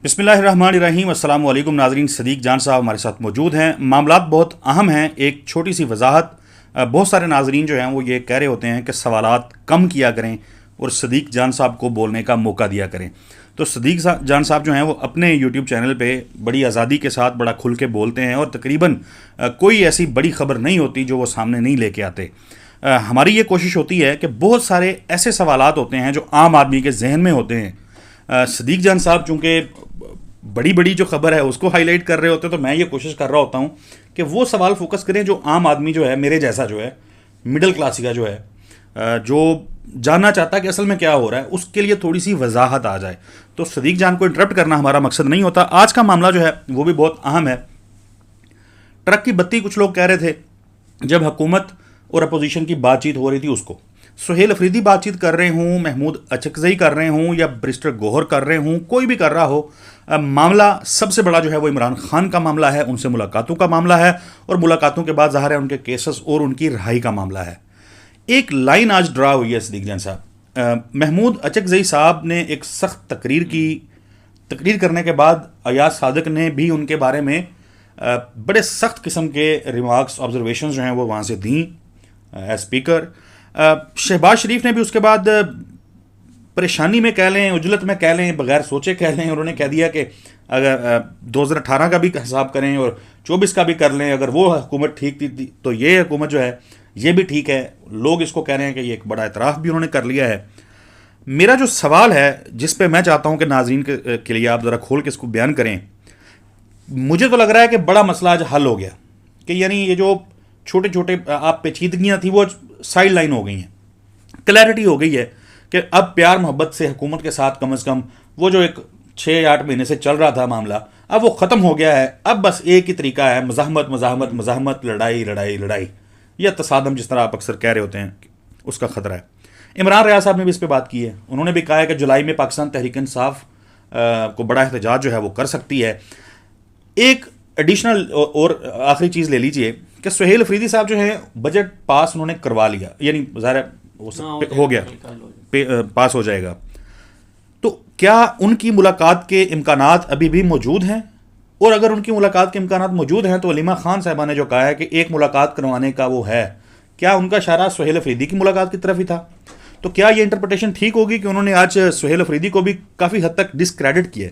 बिस्मिल्लाहिर्रहमानिर्रहीम अस्सलाम वालेकुम नाज़रीन। सदीक जान साहब हमारे साथ मौजूद हैं। मामलात बहुत अहम हैं। एक छोटी सी वजाहत, बहुत सारे नाज़रीन जो हैं वो ये कह रहे होते हैं कि सवालात कम किया करें और सदीक जान साहब को बोलने का मौका दिया करें। तो सदीक जान साहब जो हैं वो अपने यूट्यूब चैनल पे बड़ी आज़ादी के साथ बड़ा खुल के बोलते हैं और तकरीबन कोई ऐसी बड़ी ख़बर नहीं होती जो वो सामने नहीं लेके आते। हमारी ये कोशिश होती है कि बहुत सारे ऐसे सवालात होते हैं जो आम आदमी के जहन में होते हैं। सदीक जान साहब चूँकि बड़ी बड़ी जो खबर है उसको हाईलाइट कर रहे होते हैं, तो मैं ये कोशिश कर रहा होता हूँ कि वो सवाल फोकस करें जो आम आदमी जो है, मेरे जैसा जो है, मिडिल क्लास का जो है, जो जानना चाहता है कि असल में क्या हो रहा है, उसके लिए थोड़ी सी वजाहत आ जाए। तो सदीक जान को इंटरप्ट करना हमारा मकसद नहीं होता। आज का मामला जो है वो भी बहुत अहम है। ट्रक की बत्ती कुछ लोग कह रहे थे जब हुकूमत और अपोजिशन की बातचीत हो रही थी, उसको सुहेल अफरीदी बातचीत कर रहे हूँ, महमूद अचकज़ई कर रहे हूँ या बैरिस्टर गौहर कर रहे हूँ, कोई भी कर रहा हो, मामला सबसे बड़ा जो है वो इमरान खान का मामला है, उनसे मुलाकातों का मामला है और मुलाकातों के बाद ज़ाहिर है उनके केसेस और उनकी रिहाई का मामला है। एक लाइन आज ड्रा हुई है सदीक जान साहब। महमूद अचकज़ई साहब ने एक सख्त तकरीर करने के बाद अयाज सादिक ने भी उनके बारे में बड़े सख्त किस्म के रिमार्क्स, ऑब्जर्वेशंस जो हैं वो वहाँ से दी एज स्पीकर। शहबाज शरीफ ने भी उसके बाद परेशानी में कह लें, उजलत में कह लें, बगैर सोचे कह लें, उन्होंने कह दिया कि अगर 2018 का भी हिसाब करें और 24 का भी कर लें, अगर वो हुकूमत ठीक थी तो ये हुकूमत जो है ये भी ठीक है। लोग इसको कह रहे हैं कि ये एक बड़ा एतराफ़ भी उन्होंने कर लिया है। मेरा जो सवाल है जिस पे मैं चाहता हूँ कि नाज़रीन के लिए आप ज़रा खोल के इसको बयान करें, मुझे तो लग रहा है कि बड़ा मसला आज हल हो गया कि यानी ये जो छोटे छोटे आप पेचीदगियाँ थी वो साइड लाइन हो गई हैं। क्लैरिटी हो गई है कि अब प्यार मोहब्बत से हुकूमत के साथ कम से कम वो जो एक 6-8 महीने से चल रहा था मामला, अब वो ख़त्म हो गया है। अब बस एक ही तरीका है, मज़ाहमत मज़ाहमत मज़ाहमत, लड़ाई लड़ाई लड़ाई या तसादम, जिस तरह आप अक्सर कह रहे होते हैं, उसका ख़तरा है। इमरान रियाज साहब ने भी इस पर बात की है। उन्होंने भी कहा है कि जुलाई में पाकिस्तान तहरीक इंसाफ को बड़ा एहतजाज जो है वो कर सकती है। एक एडिशनल और आखिरी चीज़ ले लीजिए कि सुहेल अफरीदी साहब जो है बजट पास उन्होंने करवा लिया, यानी ज़ाहिर हो गया, पास हो जाएगा। तो क्या उनकी मुलाकात के इम्कानात अभी भी मौजूद हैं? और अगर उनकी मुलाकात के इम्कानात मौजूद हैं तो वलीमा खान साहबा ने जो कहा है कि एक मुलाकात करवाने का वो है, क्या उनका इशारा सुहेल अफरीदी की मुलाकात की तरफ ही था? तो क्या ये इंटरप्रिटेशन ठीक होगी कि उन्होंने आज सुहेल अफरीदी को भी काफ़ी हद तक डिसक्रेडिट किया?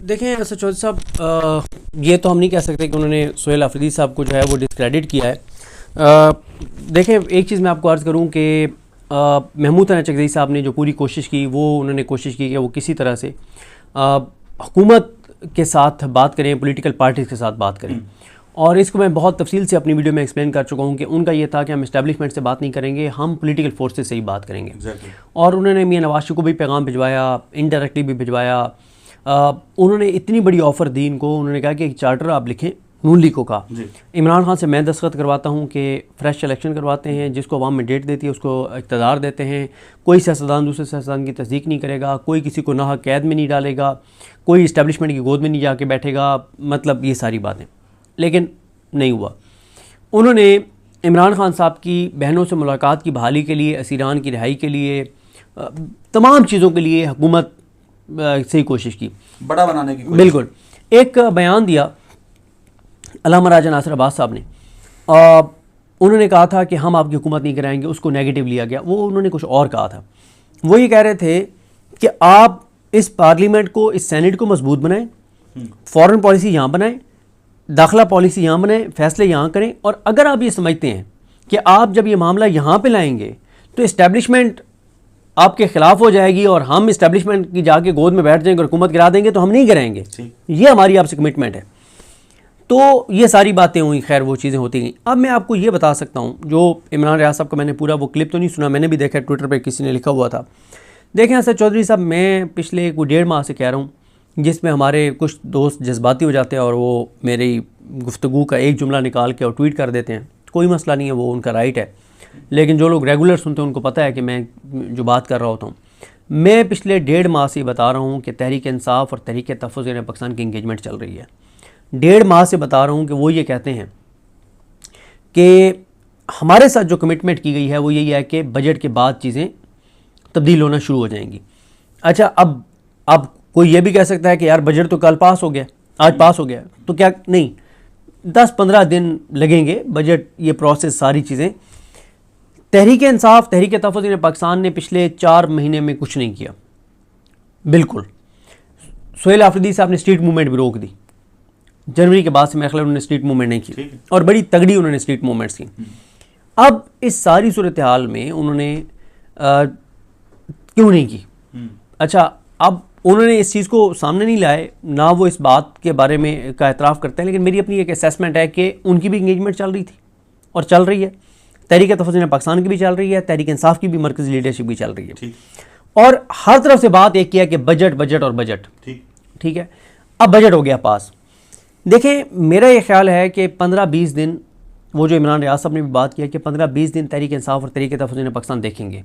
देखें असद चौधरी साहब, ये तो हम नहीं कह सकते कि उन्होंने सुहेल अफरीदी साहब को जो है वो डिसक्रेडिट किया है। देखें, एक चीज़ मैं आपको अर्ज़ करूं कि महमूद अचकज़ई साहब ने जो पूरी कोशिश की, वो उन्होंने कोशिश की कि वो किसी तरह से हुकूमत के साथ बात करें, पॉलिटिकल पार्टीज़ के साथ बात करें। और इसको मैं बहुत तफसील से अपनी वीडियो में एक्सप्लेन कर चुका हूँ कि उनका ये था कि हम इस्टेब्लिशमेंट से बात नहीं करेंगे, हम पॉलिटिकल फोर्सेस से ही बात करेंगे। और उन्होंने मियां नवाज शरीफ को भी पैगाम भिजवाया, इनडायरेक्टली भी भिजवाया। उन्होंने इतनी बड़ी ऑफ़र दी इनको, उन्होंने कहा कि एक चार्टर आप लिखें, नून लीग को कहा इमरान खान से मैं दस्तखत करवाता हूँ कि फ्रेश इलेक्शन करवाते हैं, जिसको अवाम में डेट देती है उसको इक़्तिदार देते हैं, कोई सियासतदान दूसरे सियासतदान की तस्दीक नहीं करेगा, कोई किसी को नाहक कैद में नहीं डालेगा, कोई इस्टेब्लिशमेंट की गोद में नहीं जाके बैठेगा, मतलब ये सारी बातें। लेकिन नहीं हुआ। उन्होंने इमरान खान साहब की बहनों से मुलाकात की बहाली के लिए, असीरान की रिहाई के लिए, तमाम चीज़ों के लिए हुकूमत से ही कोशिश की, बड़ा बनाने की। बिल्कुल। एक बयान दिया अल्लामा राजा नासिर अब्बास साहब ने, उन्होंने कहा था कि हम आपकी हुकूमत नहीं कराएंगे, उसको नेगेटिव लिया गया। वो उन्होंने कुछ और कहा था। वो ये कह रहे थे कि आप इस पार्लियामेंट को, इस सेनेट को मजबूत बनाएं, फॉरेन पॉलिसी यहाँ बनाएं, दाखिला पॉलिसी यहाँ बनाएं, फैसले यहाँ करें। और अगर आप ये समझते हैं कि आप जब ये मामला यहाँ पे लाएंगे तो इस्टेब्लिशमेंट आपके खिलाफ हो जाएगी और हम इस्टेब्लिशमेंट की जाके गोद में बैठ जाएंगे और हुकूमत गिरा देंगे, तो हम नहीं गिराएंगे। ये हमारी आपसे कमिटमेंट है। तो ये सारी बातें हुई, खैर वो चीज़ें होती गई। अब मैं आपको ये बता सकता हूँ, जो इमरान रियाज साहब का मैंने पूरा वो क्लिप तो नहीं सुना, मैंने भी देखा ट्विटर पर किसी ने लिखा हुआ था। देखें असद चौधरी साहब, मैं पिछले कोई 1.5 माह से कह रहा हूँ, जिसमें हमारे कुछ दोस्त जज्बाती हो जाते हैं और वो मेरी गुफ्तगू का एक जुमला निकाल के और ट्वीट कर देते हैं। कोई मसला नहीं है, वो उनका राइट है। लेकिन जो लोग रेगुलर सुनते हैं उनको पता है कि मैं जो बात कर रहा होता हूँ। मैं पिछले 1.5 माह से बता रहा हूँ कि तहरीक इंसाफ और तहरीक तहफ़्फ़ुज़ पाकिस्तान की इंगेजमेंट चल रही है। 1.5 माह से बता रहा हूँ कि वो ये कहते हैं कि हमारे साथ जो कमिटमेंट की गई है वो यही है कि बजट के बाद चीज़ें तब्दील होना शुरू हो जाएंगी। अच्छा, अब कोई ये भी कह सकता है कि यार बजट तो कल पास हो गया, आज पास हो गया, तो क्या नहीं, 10-15 दिन लगेंगे, बजट, ये प्रोसेस, सारी चीज़ें। तहरीक इंसाफ, तहरीक तहफ़्फ़ुज़ पाकिस्तान ने पिछले 4 महीने में कुछ नहीं किया, बिल्कुल। सुहेल आफरीदी साहब ने स्ट्रीट मूवमेंट भी रोक दी, जनवरी के बाद से मेरे ख्याल उन्होंने स्ट्रीट मूवमेंट नहीं की, और बड़ी तगड़ी उन्होंने स्ट्रीट मूवमेंट्स की। अब इस सारी सूरत हाल में उन्होंने क्यों नहीं की? अच्छा, अब उन्होंने इस चीज़ को सामने नहीं लाए, ना वो इस बात के बारे में का एतराफ़ करते हैं, लेकिन मेरी अपनी एक असेसमेंट है कि उनकी भी इंगेजमेंट चल रही थी और चल रही है, तहरीक तहफ़्फ़ुज़ पाकिस्तान की भी चल रही है, तहरीक इंसाफ की भी मरकज़ी लीडरशिप भी चल रही है, और हर तरफ से बात एक किया कि बजट बजट और बजट, ठीक है। अब बजट हो गया पास। देखें, मेरा ये ख्याल है कि 15-20 दिन, वो जो इमरान रियाज साहब ने भी बात किया कि 15-20 दिन तहरीक इंसाफ और तहरीक तहफ़्फ़ुज़ पाकिस्तान देखेंगे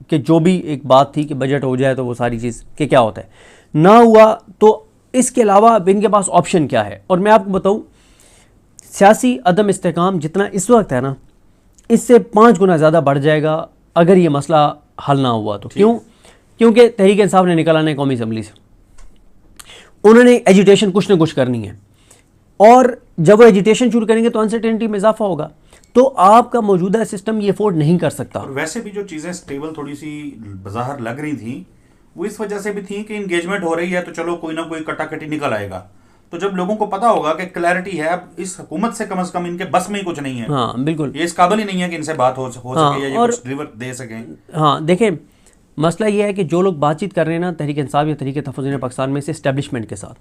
कि जो भी एक बात थी कि बजट हो जाए तो वो सारी चीज़ कि क्या होता है, ना हुआ तो इसके अलावा अब इनके पास ऑप्शन क्या है। और मैं आपको बताऊं, सियासी अदम इस्तेकाम जितना इस वक्त है ना, इससे 5 गुना ज़्यादा बढ़ जाएगा अगर ये मसला हल ना हुआ तो। क्यों? क्योंकि तहरीक इंसाफ ने निकल आना है कौमी असम्बली से, उन्होंने एजुटेशन कुछ ना कुछ करनी है, और जब वो एजुटेशन शुरू करेंगे तो अनसर्टेनिटी में इजाफा होगा, तो आपका मौजूदा सिस्टम ये अफोर्ड नहीं कर सकता। और वैसे भी जो चीज़ें स्टेबल थोड़ी सी बाहर लग रही थी, वो इस वजह से भी थी कि इंगेजमेंट हो रही है तो चलो कोई ना कोई कटाकटी निकल आएगा। तो जब लोगों को पता होगा कि क्लैरिटी है, अब इस हुकूमत से कम इनके बस में ही कुछ नहीं है, हाँ बिल्कुल, ये इस काबिल ही नहीं है कि इनसे बात हो सके या ये कुछ डिलीवर दे सकें। हाँ देखें, मसला ये है कि जो लोग बातचीत कर रहे हैं ना तहरीक इंसाफ या तहरीक तहफ़्फ़ुज़ पाकिस्तान में से इस्टेब्लिशमेंट के साथ,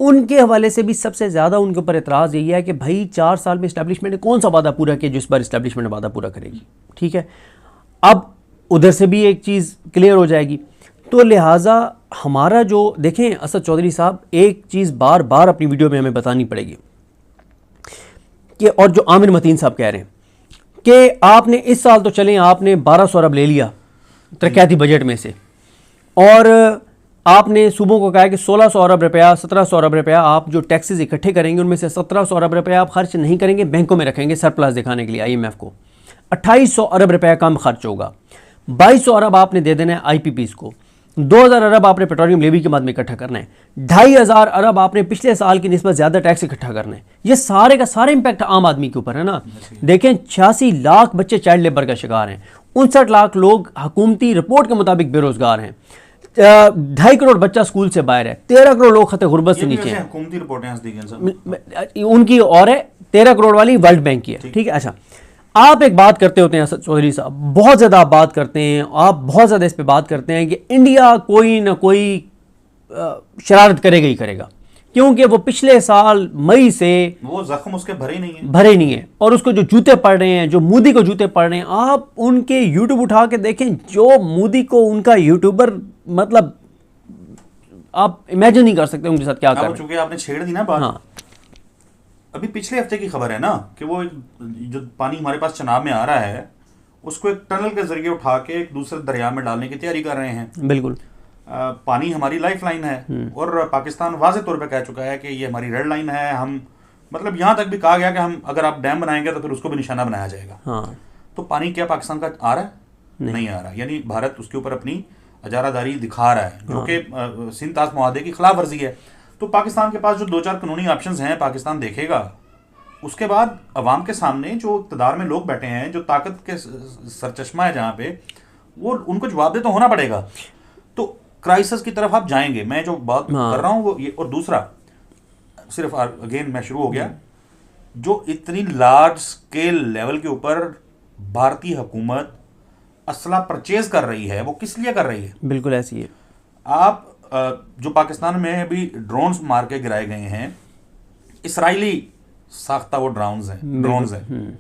उनके हवाले से भी सबसे ज़्यादा उनके ऊपर एतराज़ यही है कि भाई 4 साल में इस्टेब्लिशमेंट ने कौन सा वादा पूरा किया जिस बार इस्टेब्लिशमेंट वादा पूरा करेगी, ठीक है। अब उधर से भी एक चीज़ क्लियर हो जाएगी, तो लिहाजा हमारा जो देखें, असद चौधरी साहब, एक चीज़ बार बार अपनी वीडियो में हमें बतानी पड़ेगी कि, और जो आमिर मतीन साहब कह रहे हैं कि आपने इस साल तो चलें आपने 1200 अरब ले लिया तरक्याती बजट में से, और आपने सूबों को कहा कि 1600 अरब रुपया, 1700 अरब रुपया आप जो टैक्सेस इकट्ठे करेंगे उनमें से 1700 अरब रुपया आप खर्च नहीं करेंगे, बैंकों में रखेंगे सरप्लस दिखाने के लिए IMF को। 2800 अरब रुपया कम खर्च होगा। 2200 अरब आपने दे देना है IPPs को। 2000 अरब आपने पेट्रोलियम लेवी के बाद में इकट्ठा करना है। 2500 अरब आपने पिछले साल की निस्बत ज़्यादा टैक्स इकट्ठा करना है। ये सारे का सारा इम्पैक्ट आम आदमी के ऊपर है ना। देखें, 86 लाख बच्चे चाइल्ड लेबर का शिकार हैं, 59 लाख लोग हुकूमती रिपोर्ट के मुताबिक बेरोजगार हैं, 2.5 करोड़ बच्चा स्कूल से बाहर है, 13 करोड़ लोग खतरे गुर्बत से नीचे हैं। हुकूमती रिपोर्टें उनकी और है, 13 करोड़ वाली वर्ल्ड बैंक की है, ठीक है। अच्छा, आप एक बात करते होते हैं असद चौधरी साहब, बहुत ज़्यादा आप बात करते हैं, आप बहुत ज़्यादा इस पे बात करते हैं कि इंडिया कोई ना कोई शरारत करेगा ही करेगा, क्योंकि वो पिछले साल मई से वो जख्म उसके भरे नहीं है, और उसको जो जूते पड़ रहे हैं, जो मोदी को जूते पड़ रहे हैं, आप उनके यूट्यूब उठा के देखें, जो मोदी को उनका यूट्यूबर, मतलब आप इमेजिन नहीं कर सकते उनके साथ क्या कर रहे हैं। चूंकि आपने छेड़ दी ना बात, हाँ, अभी पिछले हफ्ते की खबर है ना कि वो जो पानी हमारे पास चनाब में आ रहा है उसको एक टनल के जरिए उठा के एक दूसरे दरिया में डालने की तैयारी कर रहे हैं। बिल्कुल, पानी हमारी लाइफ लाइन है, और पाकिस्तान वाज़ेह तौर पे कह चुका है कि ये हमारी रेड लाइन है। हम मतलब यहाँ तक भी कहा गया कि हम अगर आप डैम बनाएंगे तो फिर उसको भी निशाना बनाया जाएगा। हाँ, तो पानी क्या पाकिस्तान का आ रहा है? नहीं आ रहा, यानी भारत उसके ऊपर अपनी अजारादारी दिखा रहा है, जो कि सिंध ताज मुआहदे की खिलाफ वर्जी है। तो पाकिस्तान के पास जो 2-4 कानूनी ऑप्शंस हैं पाकिस्तान देखेगा, उसके बाद अवाम के सामने जो इक़्तिदार में लोग बैठे हैं, जो ताकत के सरचश्मा है जहाँ पे, वो उनको जवाब दे तो होना पड़ेगा। तो क्राइसिस की तरफ आप जाएंगे, मैं जो बात कर रहा हूँ वो ये। और दूसरा, सिर्फ अगेन मैं शुरू हो गया, जो इतनी लार्ज स्केल लेवल के ऊपर भारतीय हुकूमत असला परचेज कर रही है, वो किस लिए कर रही है? बिल्कुल ऐसी है। आप जो पाकिस्तान में अभी ड्रोन्स मार के गिराए गए हैं, इसराइली साख्ता वो ड्रोन्स हैं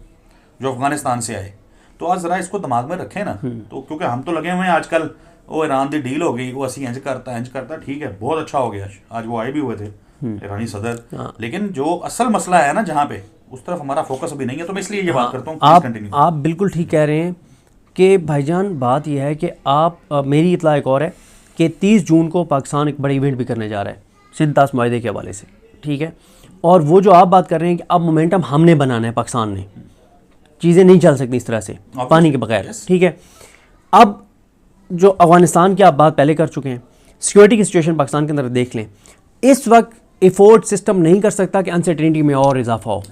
जो अफगानिस्तान से आए, तो आज जरा इसको दिमाग में रखें ना। तो क्योंकि हम तो लगे हुए हैं आजकल, वो ईरान दी डील हो गई, वो असी इंज करता, ठीक है, बहुत अच्छा हो गया, आज वो आए भी हुए थे ईरानी सदर, लेकिन जो असल मसला है ना जहाँ पे, उस तरफ हमारा फोकस अभी नहीं है। तो मैं इसलिए ये बात करता हूँ। आप बिल्कुल ठीक कह रहे हैं कि भाईजान, बात यह है कि आप मेरी इतला एक और है कि 30 जून को पाकिस्तान एक बड़ा इवेंट भी करने जा रहा है सिंध ताज मुआहदे के हवाले से, ठीक है। और वो जो आप बात कर रहे हैं कि अब मोमेंटम हमने बनाना है, पाकिस्तान ने, चीज़ें नहीं चल सकती इस तरह से पानी के बगैर, ठीक है। अब जो अफगानिस्तान की आप बात पहले कर चुके हैं, सिक्योरिटी की सिचुएशन पाकिस्तान के अंदर देख लें, इस वक्त एफोर्ड सिस्टम नहीं कर सकता कि अनसर्टेनिटी में और इजाफा हो,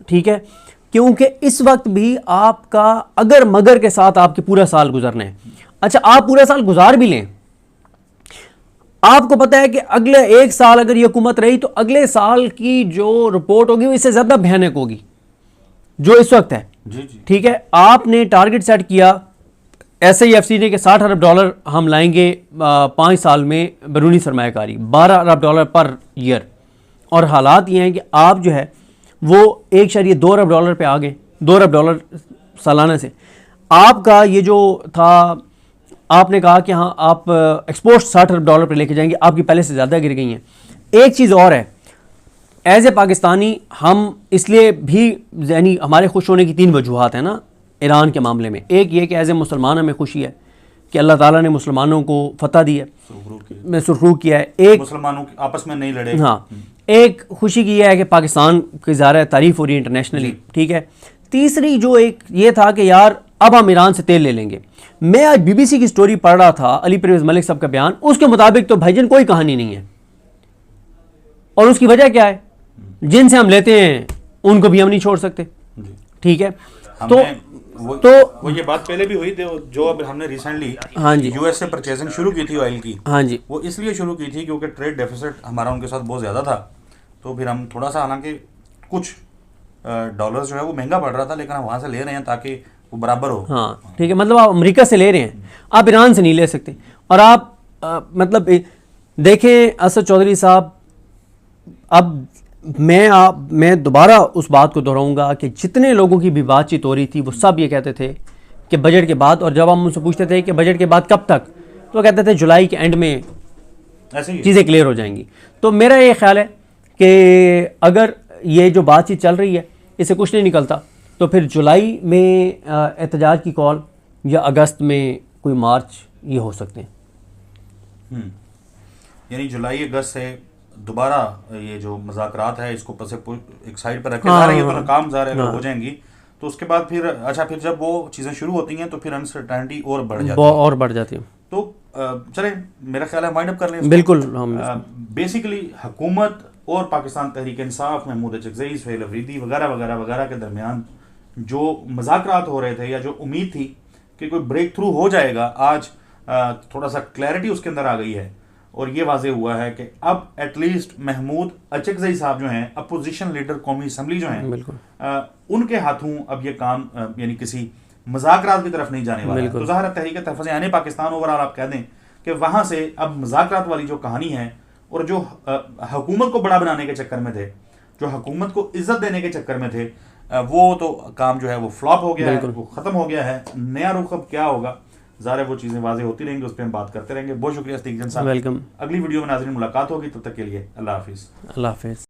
ठीक है, क्योंकि इस वक्त भी आपका अगर मगर के साथ आपके पूरा साल गुजरना है। अच्छा, आप पूरा साल गुजार भी लें, आपको पता है कि अगले एक साल अगर ये हुकूमत रही तो अगले साल की जो रिपोर्ट होगी वो इससे ज़्यादा भयानक होगी जो इस वक्त है। ठीक है, आपने टारगेट सेट किया SIFC ने कि $60 अरब हम लाएंगे 5 साल में बैरूनी सरमायाकारी, $12 अरब पर ईयर, और हालात ये हैं कि आप जो है वो $1.2 अरब पे आ गए, $2 अरब सालाना से। आपका ये जो था, आपने कहा कि हाँ आप एक्सपोर्ट $60 अरब पे लेके जाएंगे, आपकी पहले से ज़्यादा गिर गई हैं। एक चीज़ और है, एज ए पाकिस्तानी हम इसलिए भी, यानी हमारे खुश होने की 3 वजूहात हैं ना ईरान के मामले में। एक ये कि एज ए मुसलमान हमें खुशी है कि अल्लाह ताला ने मुसलमानों को फतह दी है, सुरखरूख किया है, एक मुसलमानों आपस में नहीं लड़े। हाँ, एक खुशी की यह है कि पाकिस्तान की ज़ाहिर तारीफ हो रही है इंटरनेशनली, ठीक है। तीसरी जो एक ये था कि यार अब हम ईरान से तेल ले लेंगे। मैं आज BBC की स्टोरी पढ़ रहा था, अली परवेज़ मलिक साहब का बयान, उसके मुताबिक तो भाईजान कोई कहानी नहीं है। और उसकी वजह क्या है, जिनसे हम लेते हैं उनको भी हम नहीं छोड़ सकते, ठीक है। वो ये बात पहले भी हुई थी, जो अब हमने रिसेंटली हाँ जी US से परचेजिंग शुरू की थी ऑयल की, हाँ जी, वो इसलिए शुरू की थी क्योंकि ट्रेड डेफिसिट हमारा उनके साथ बहुत ज़्यादा था। तो फिर हम थोड़ा सा, हालांकि कुछ डॉलर्स जो है वो महंगा पड़ रहा था, लेकिन हम वहाँ से ले रहे हैं ताकि वो बराबर हो। हाँ ठीक है, मतलब आप अमेरिका से ले रहे हैं, आप ईरान से नहीं ले सकते। और आप मतलब देखें असद चौधरी साहब, अब मैं दोबारा उस बात को दोहराऊंगा कि जितने लोगों की भी बातचीत हो रही थी वो सब ये कहते थे कि बजट के बाद, और जब हम उनसे पूछते थे कि बजट के बाद कब तक, तो कहते थे जुलाई के एंड में चीज़ें क्लियर हो जाएंगी। तो मेरा ये ख्याल है कि अगर ये जो बातचीत चल रही है इससे कुछ नहीं निकलता तो फिर जुलाई में एहतजाज की कॉल या अगस्त में कोई मार्च ये हो सकते हैं। यानी जुलाई अगस्त से दोबारा ये जो मुज़ाकरात है इसको एक साइड पर रखे जा रहे हैं, तो नाकाम ज़ाहिर अगर हो जाएंगी तो उसके बाद फिर अच्छा, फिर जब वो चीज़ें शुरू होती हैं तो फिर अनसर्टेनिटी और बढ़ जाती है। तो चले, मेरा ख्याल है वाइंड अप कर लें। बिल्कुल, बेसिकली हुकूमत और पाकिस्तान तहरीक इंसाफ, महमूद अचकज़ई, सुहेल अफरीदी वगैरह वगैरह वगैरह के दरमियान जो मुज़ाकरात हो रहे थे या जो उम्मीद थी कि कोई ब्रेक थ्रू हो जाएगा, आज थोड़ा सा क्लैरिटी उसके अंदर आ गई है और ये वाज़ेह हुआ है कि अब एटलीस्ट महमूद अचकज़ई साहब जो हैं, अपोजिशन लीडर कौमी असम्बली जो हैं, उनके हाथों अब ये काम यानी किसी मुज़ाकरात की तरफ नहीं जाने वाला है। तो ज़ाहिर तहरीक तहफ़्फ़ुज़ यानी पाकिस्तान ओवरऑल आप कह दें कि वहाँ से अब मुज़ाकरात वाली जो कहानी है और जो हुकूमत को बड़ा बनाने के चक्कर में थे, जो हुकूमत को इज्जत देने के चक्कर में थे, वो तो काम जो है वो फ्लॉप हो गया है, वो ख़त्म हो गया है। नया रुख अब क्या होगा, ज़ाहिर वो चीज़ें वाज़ेह होती रहेंगी, उस पर हम बात करते रहेंगे। बहुत शुक्रिया सदीक जन साहब, वेलकम। अगली वीडियो में नाज़रीन मुलाकात होगी, तब तक के लिए अल्लाह हाफिज़। अल्लाह हाफिज़।